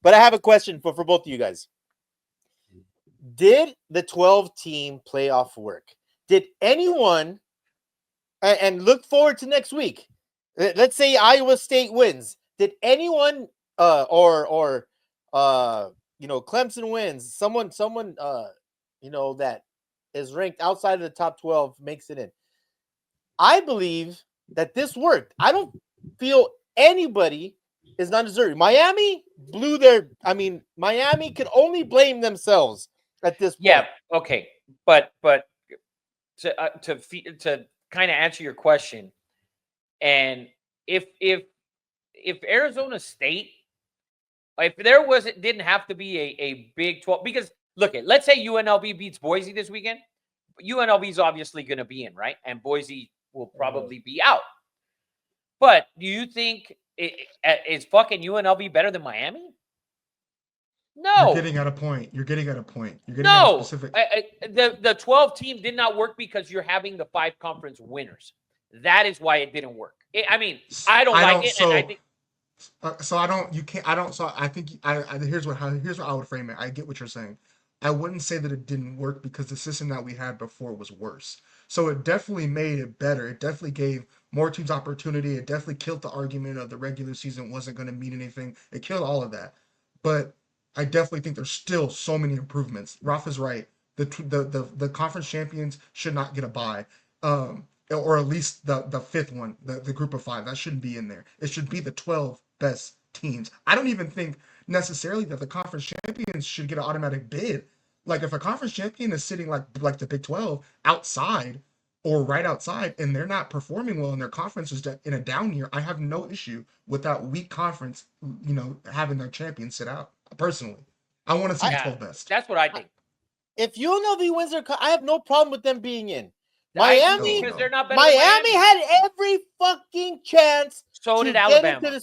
But I have a question for both of you guys. Did the 12-team playoff work? Did anyone, and look forward to next week, let's say Iowa State wins. Did anyone or Clemson wins, someone that is ranked outside of the top 12 makes it in? I believe that this worked. I don't feel anybody is not deserving. Miami Miami can only blame themselves at this point. Yeah, okay. But to kind of answer your question, and if Arizona State, if there didn't have to be a Big 12, because let's say UNLV beats Boise this weekend. UNLV is obviously going to be in, right? And Boise will probably be out. But do you think is fucking UNLV better than Miami? No. You're getting at a point. You're getting at a specific. The 12 team did not work because you're having the 5 conference winners. That is why it didn't work. I don't like it. So, and I think. So I don't. You can't. I don't. So I think. Here's what I would frame it. I get what you're saying. I wouldn't say that it didn't work because the system that we had before was worse. So it definitely made it better. It definitely gave more teams opportunity. It definitely killed the argument of the regular season wasn't going to mean anything. It killed all of that. But I definitely think there's still so many improvements. Rafa's right. The conference champions should not get a bye, or at least the fifth one, the group of 5. That shouldn't be in there. It should be the 12 best teams. I don't even think necessarily that the conference champions should get an automatic bid. Like if a conference champion is sitting like the Big 12 outside or right outside and they're not performing well in their conference is in a down year, I have no issue with that weak conference, having their champion sit out. Personally, I want to see the 12 best. That's what I think. If UNLV wins I have no problem with them being in. Miami, because they're not better Miami had every fucking chance. So did Alabama.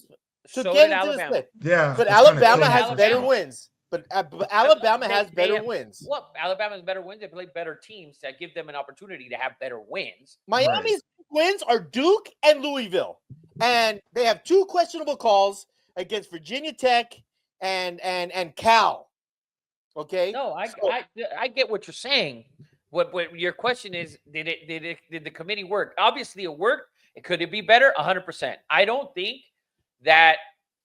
Yeah, but Alabama has better wins. But Alabama has better wins. Well, Alabama has better wins. They play better teams that give them an opportunity to have better wins. Miami's wins are Duke and Louisville, and they have 2 questionable calls against Virginia Tech and Cal. Okay. No, I get what you're saying. What your question is? Did the committee work? Obviously, it worked. Could it be better? 100%. I don't think that.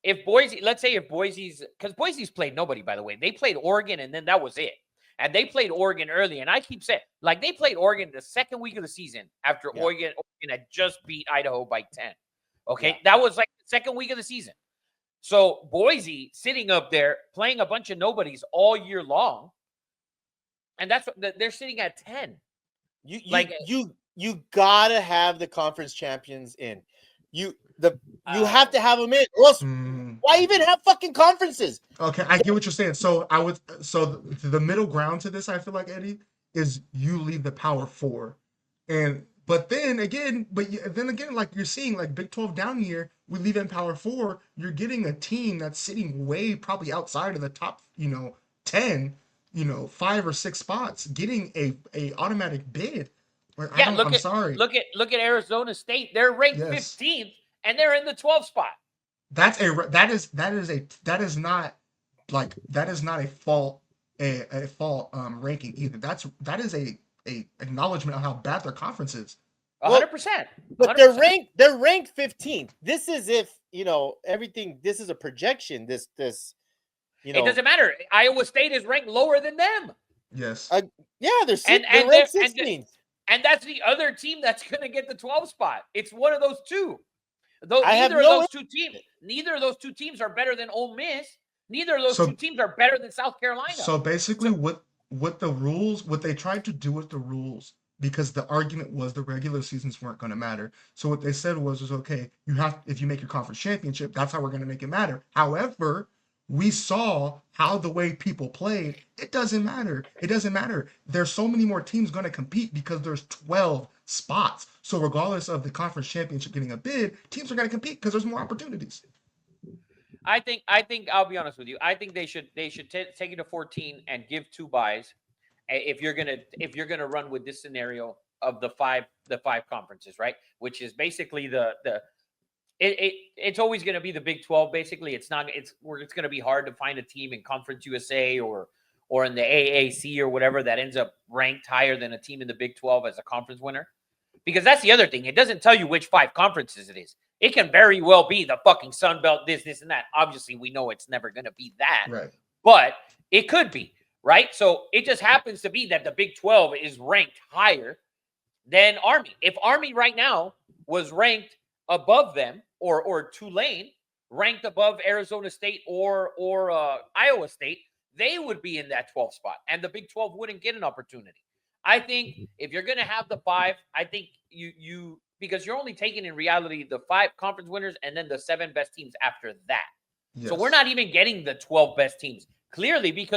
If Boise, let's say if Boise's, because Boise's played nobody, by the way. They played Oregon, and then that was it. And they played Oregon early. And I keep saying, they played Oregon the second week of the season after Oregon had just beat Idaho by 10. Okay? Yeah. That was like the second week of the season. So Boise sitting up there playing a bunch of nobodies all year long. And that's what they're sitting at 10. You gotta have the conference champions in. You have to have them in. Or else, why even have fucking conferences? Okay, I get what you're saying. So the middle ground to this, I feel like, Eddie, is you leave the Power 4, but then again, like you're seeing, like Big 12 down year, we leave in Power 4. You're getting a team that's sitting way probably outside of the top, 10, 5 or 6 spots, getting a automatic bid. I'm sorry. Look at Arizona State. They're ranked 15th, and they're in the 12th spot. That is not a fault ranking either. That is a acknowledgement of how bad their conference is. 100%. But they're ranked 15th. This is everything. This is a projection. This. It doesn't matter. Iowa State is ranked lower than them. Yes. They're ranked 16th. And that's the other team that's going to get the 12 spot. It's one of those two. Neither of those two teams are better than Ole Miss. Neither of those two teams are better than South Carolina. So basically, what they tried to do with the rules, because the argument was the regular seasons weren't going to matter. So what they said was okay, if you make your conference championship, that's how we're going to make it matter. However, we saw how the way people played. It doesn't matter. There's so many more teams going to compete because there's 12 spots. So regardless of the conference championship getting a bid, teams are going to compete because there's more opportunities. I think I'll be honest with you. I think they should take it to 14 and give 2 buys if you're gonna run with this scenario of the five conferences, right? Which is basically the it's always going to be the Big 12. Basically, it's going to be hard to find a team in Conference USA or in the AAC or whatever that ends up ranked higher than a team in the Big 12 as a conference winner. Because that's the other thing. It doesn't tell you which 5 conferences it is. It can very well be the fucking Sun Belt, this, and that. Obviously, we know it's never going to be that. Right. But it could be, right? So it just happens to be that the Big 12 is ranked higher than Army. If Army right now was ranked above them, or Tulane ranked above Arizona State or Iowa State, they would be in that 12th spot, and the Big 12 wouldn't get an opportunity. I think if you're going to have the 5, I think you because you're only taking in reality the 5 conference winners and then the 7 best teams after that. Yes. So we're not even getting the 12 best teams clearly because